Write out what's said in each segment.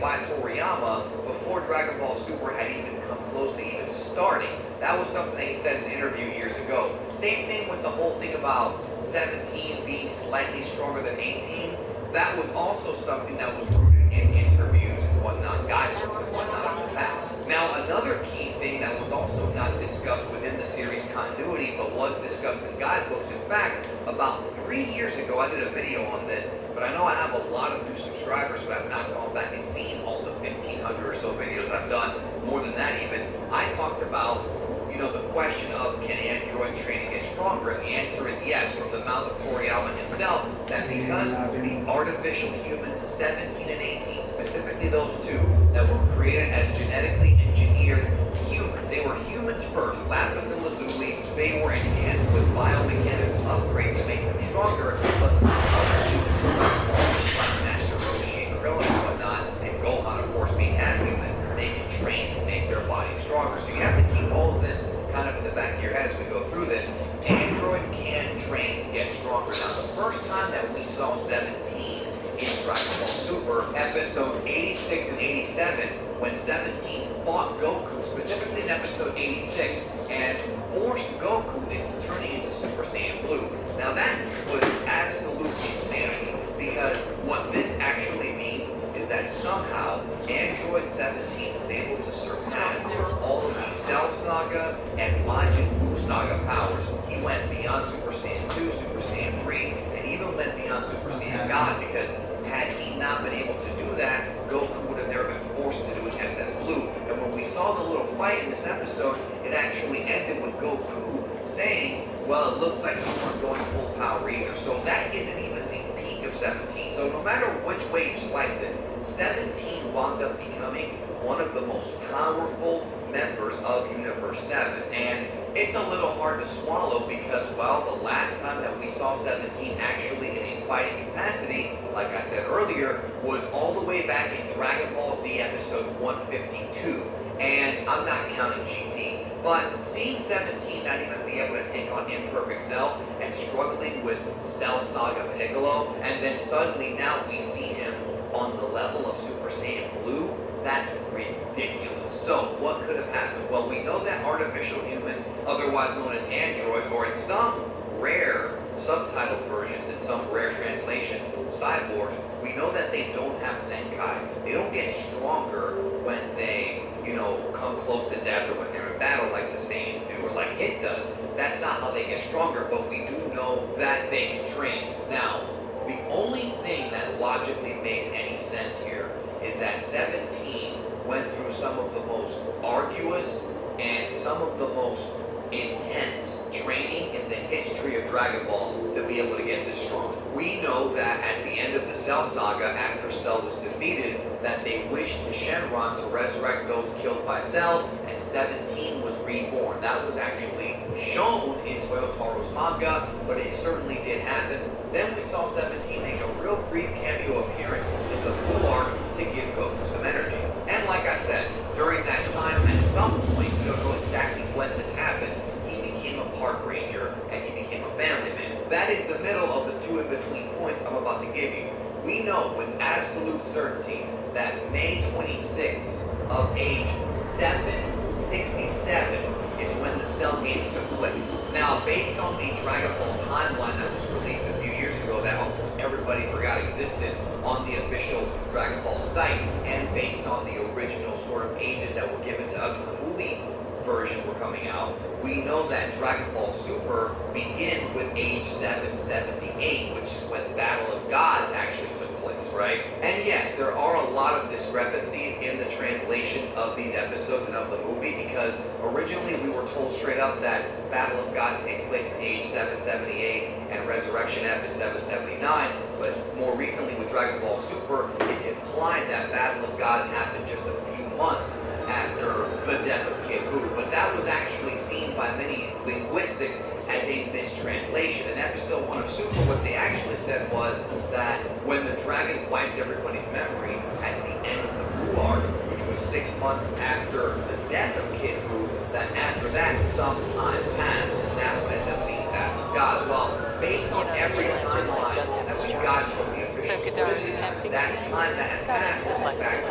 by Toriyama before Dragon Ball Super had even come close to even starting. That was something that he said in an interview years ago. Same thing with the whole thing about 17 being slightly stronger than 18. That was also something that was rooted in interviews and whatnot, guidebooks and whatnot in the past. Now, another key thing that was also not discussed within the series continuity, but was discussed in guidebooks. In fact, about 3 years ago, I did a video on this, but I know I have a lot of new subscribers who have not gone back and seen all the 1,500 or so videos I've done, more than that even. I talked about, you know, the question of can android training get stronger? And the answer is yes, from the mouth of Toriyama himself, that because the artificial humans 17 and 18, specifically those two, that were created as genetically engineered humans, they were humans first, Lapis and Lazuli, they were enhanced with biomechanical upgrades to make them stronger, but other humans, like Master Roshi and Krillin and whatnot, and Gohan, of course, being half human, they can train to make their bodies stronger. So you have to keep all of this kind of in the back of your head as we go through this. Androids can train to get stronger. Now, the first time that we saw 17 in Dragon Ball Super, episodes 86 and 87, when 17 fought Goku, specifically in episode 86, and forced Goku into turning into Super Saiyan Blue. Now, that was absolute insanity, because what this actually means is that somehow Android 17 was able to surpass all of the Cell Saga and Majin Buu Saga powers. He went beyond Super Saiyan 2, Super Saiyan 3, and even went beyond Super Saiyan God, because had he not been able to do that, Goku would have never been forced to do an SS Blue. And when we saw the little fight in this episode, it actually ended with Goku saying, well, it looks like we weren't going full power either. So that isn't even the peak of 17. So no matter which way you slice it, 17 wound up becoming one of the most powerful members of Universe 7. And it's a little hard to swallow because, well, the last time that we saw 17 actually in a fighting capacity, like I said earlier, was all the way back in Dragon Ball Z episode 152. And I'm not counting GT, but seeing 17 not even be able to take on Imperfect Cell and struggling with Cell Saga Piccolo, and then suddenly now we see him on the level of Super Saiyan Blue, that's ridiculous. So what could have happened? Well, we know that artificial humans, otherwise known as androids, or in some rare subtitled versions, in some rare translations, cyborgs, we know that they don't have Zenkai. They don't get stronger when they, you know, come close to death or when they're in battle like the Saiyans do or like Hit does. That's not how they get stronger, but we do know that they can train. Now, the only thing that logically makes any sense here is that 17 went through some of the most arduous and some of the most intense training in the history of Dragon Ball to be able to get this strong. We know that at the end of the Cell Saga, after Cell was defeated, that they wished to Shenron to resurrect those killed by Cell, and 17 was reborn. That was actually shown in Toyotaro's manga, but it certainly did happen. Then we saw 17 make a real brief cameo appearance in the Blue Arc to give Goku some energy. And like I said, during that time, at some point, we don't know exactly when this happened, he became a park ranger and he became a family man. That is the middle of the two in-between points I'm about to give you. We know with absolute certainty that May 26th of age 767 is when the Cell games took place. Now, based on the Dragon Ball timeline that was released a few years ago that almost everybody forgot existed on the official Dragon Ball site, and based on the original sort of ages that were given to us when the movie version were coming out, we know that Dragon Ball Super begins with age 778, which is when Battle of Gods actually took place, right? And yes, there are a lot of discrepancies in the translations of these episodes and of the movie, because originally we were told straight up that Battle of Gods takes place in age 778 and Resurrection F is 779, but more recently with Dragon Ball Super, it's implied that Battle of Gods happened just a few months after the death of Kid Buu, but that was actually seen by many linguistics as a mistranslation. In episode 1 of Super, what they actually said was that when the dragon wiped everybody's memory at the end of the Buu arc, which was 6 months after the death of Kid Buu, that after that some time passed, and that would end up being Battle of Gods. Well, based on every timeline that we got from the official sources, that time that had passed was in fact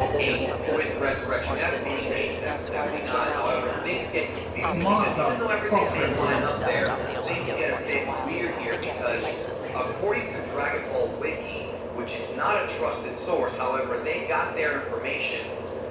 8 with Resurrection F being 8779. However, things get confusing because even though everything may line up there, things get a bit weird here because according to Dragon Ball Wiki, which is not a trusted source, however, they got their information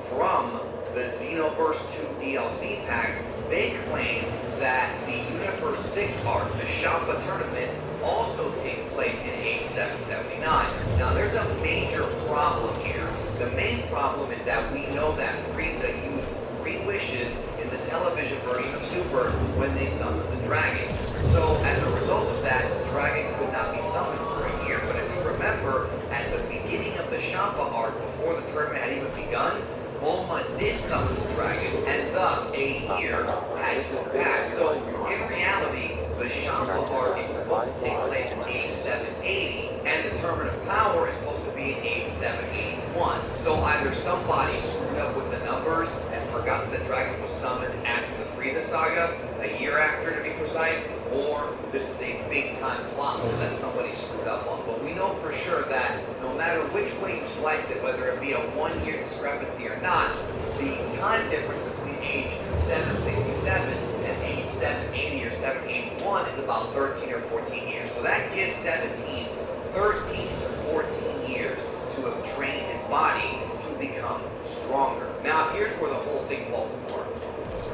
from the Xenoverse 2 DLC packs. They claim that the Universe 6 arc, the Champa tournament, also takes place in age 779. Now there's a major problem here. The main problem is that we know that Frieza used 3 wishes in the television version of Super when they summoned the dragon. So as a result of that, the dragon could not be summoned for a year. But if you remember, at the beginning of the Champa arc, before the tournament had even begun, Bulma did summon the dragon, and thus a year had to pass. So in reality, the Champa arc is supposed to take place in age 780, and the Tournament of Power is supposed to be in age 781. So either somebody screwed up with the numbers and forgot that the dragon was summoned after the Frieza saga, a year after to be precise, or this is a big-time plot hole that somebody screwed up on. But we know for sure that no matter which way you slice it, whether it be a 1-year discrepancy or not, the time difference between age 767 and age 780 or 781 is about 13 or 14 years. So that gives 13 to 14 years to have trained his body to become stronger. Now here's where the whole thing falls apart.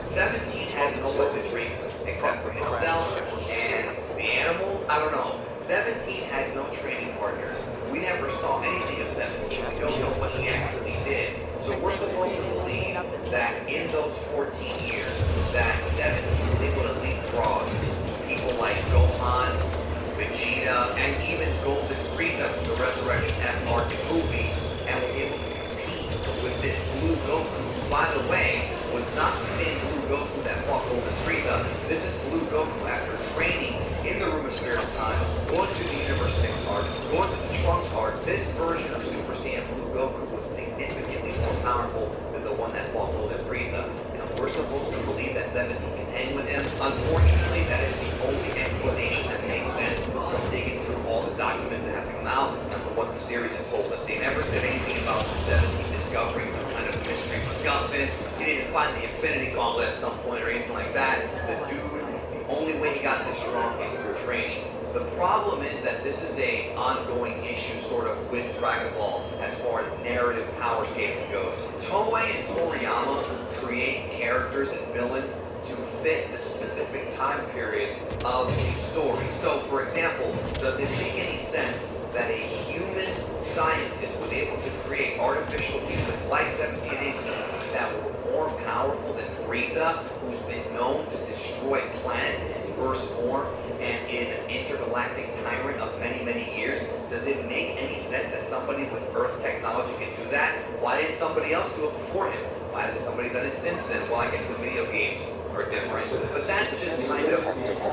17 had no weaponry except for himself and the animals. I don't know. 17 had no training partners. We never saw anything of 17. We don't know what he actually did. So we're supposed to believe that in those 14 years that 17 was able to leapfrog people like Gohan, Vegeta, and even Golden Frieza from the Resurrection F arc movie, and was able to compete with this Blue Goku, who, by the way, was not the same Blue Goku that fought Golden Frieza. This is Blue Goku after training in the Room of Spirit of Time, going through the Universe 6 arc, going through the Trunks arc. This version of Super Saiyan Blue Goku was significantly more powerful than the one that fought Golden Frieza. And we're supposed to believe that 17 can hang with him. Unfortunately, that is the only explanation that makes sense from digging through all the documents that have come out and from what the series has told us. They never said anything about 17 discovering some kind of mystery MacGuffin. He didn't find the Infinity Gauntlet at some point or anything like that. The dude, the only way he got this strong is through training. The problem is that this is a ongoing issue sort of with Dragon Ball as far as narrative power scaling goes. Toei and Toriyama create characters and villains to fit the specific time period of the story. So, for example, does it make any sense that a human scientist was able to create artificial humans like 17 and 18 that were more powerful than Frieza, who's been known to destroy planets in his first form and is an intergalactic tyrant of many, many years? Does it make any sense that somebody with Earth technology can do that? Why didn't somebody else do it before him? Why hasn't somebody done it since then? Well, I guess the video games are different. But that's just kind of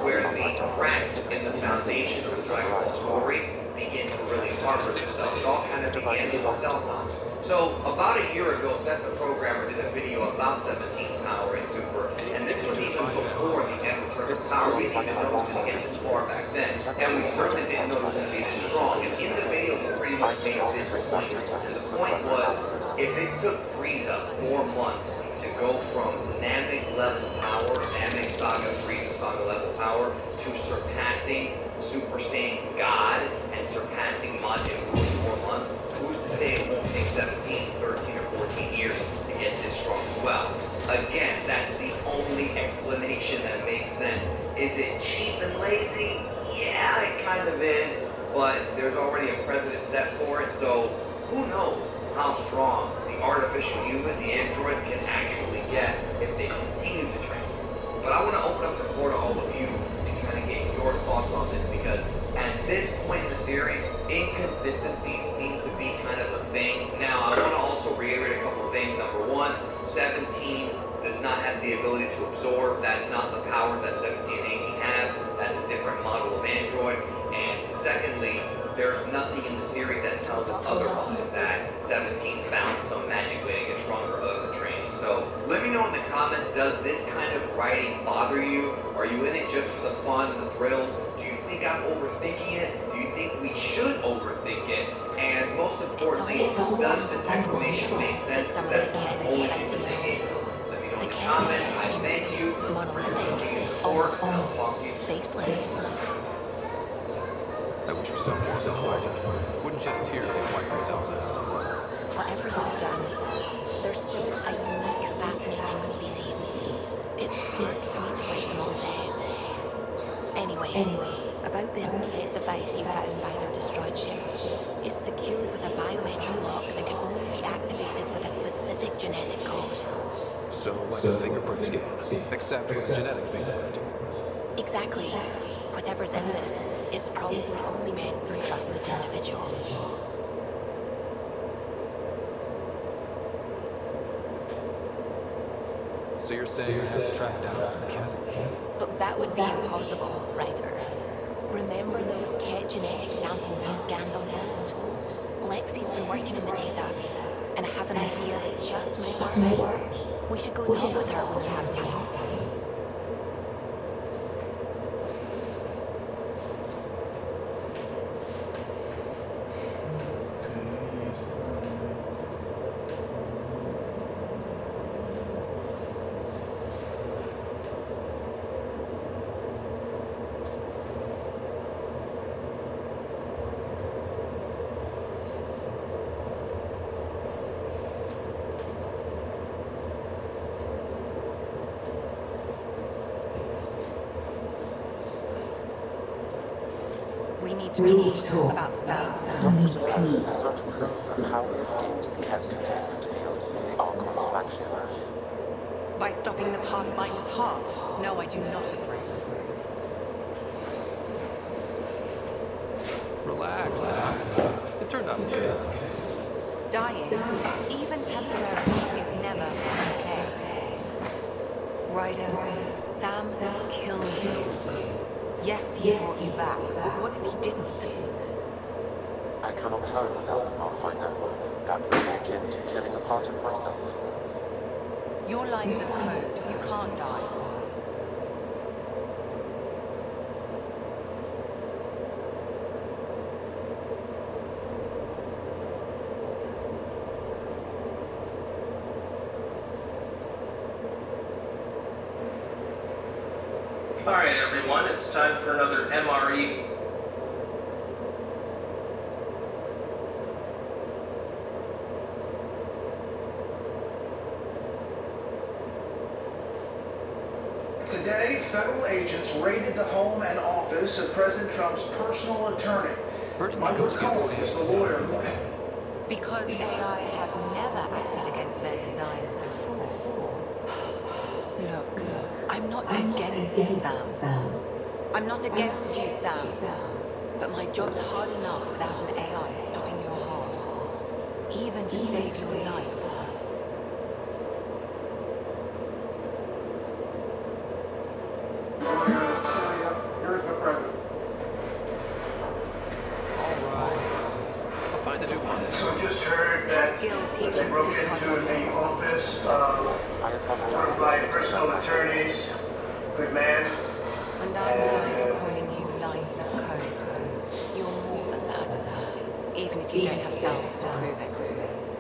where the cracks in the foundation of the Dragon Ball story begin to really harbor themselves. It all kind of began with Cell Song. So about a year ago, Seth the Programmer did a video about 17's power in Super, and this was even before the end of Tournament of Power. We didn't even know it was going to get this far back then, and we certainly didn't know it was going to be this strong. And in the video, he pretty much made this point, and the point was, if it took Frieza 4 months to go from Namek level power, Namek Saga, Frieza Saga level power, to surpassing Super Saiyan God and surpassing Majin Buu in 4 months, who's to say it won't take 17, 13, or 14 years to get this strong as well? Again, that's the only explanation that makes sense. Is it cheap and lazy? Yeah, it kind of is, but there's already a precedent set for it, so who knows how strong the artificial humans, the androids, can actually get if they continue to train. But I want to open up the floor to all of you and kind of get your thoughts on this, because at this point in the series, inconsistencies seem to be kind of a thing. Now, I want to also reiterate a couple of things. Number one, 17 does not have the ability to absorb. That's not the powers that 17 and 18 have. That's a different model of android. And secondly, there's nothing in the series that tells us otherwise, that 17 found some magic way to get stronger other than training. So let me know in the comments, does this kind of writing bother you? Are you in it just for the fun and the thrills? Do you think I'm overthinking it? Do you think we should overthink it? And most importantly, importantly, does this explanation make sense? That's the only thing they gave us. Let me know in the comments. I thank you for your continued support. I'll talk to you soon. Faceless. I wish for some more than fighting. Wouldn't shed a tear if they wiped themselves out. Whatever you've done, they're still a unique, fascinating species. It's hard for me to wish them all dead. Anyway, about this kit device you found by their destroyed ship. It's secured with a biometric lock that can only be activated with a specific genetic code. So, like a fingerprint scan, except with a genetic fingerprint. Exactly. Whatever's in this, it's probably only meant for trusted individuals. So you're saying I have to track down some cat? But that would be impossible, Ryder. Remember those cat genetic samples you scanned on Vault? Lexi's been working on the data, and I have an idea that just might work. We should go talk with her when you have time. We need to talk about Sam. Doctors have a sort of proof of how he escaped the cat containment field in the Archon's flagship. By stopping the Pathfinder's heart? No, I do not approve. Relax, Doc. It turned out good. Dying, even temporarily, is never okay. Ryder, Sam killed you. Yes, he brought you back, but what if he didn't? I cannot turn without the Pathfinder. That would be akin to killing a part of myself. Your lines of code, you can't die. Alright everyone, it's time for another MRE. Today, federal agents raided the home and office of President Trump's personal attorney. Michael Cohen is the lawyer. Because AI have never acted against their designs before. Look, I'm not against Sam. I'm not against you, Sam. But my job's hard enough without an AI stopping your heart. Even to save your life. Here's the president. Alright. I'll find the new one. So just heard that they broke into the office of one of my personal attorneys. Good man. And I'm sorry for calling you lines of code. You're more than that. Even if you don't have cells to prove it.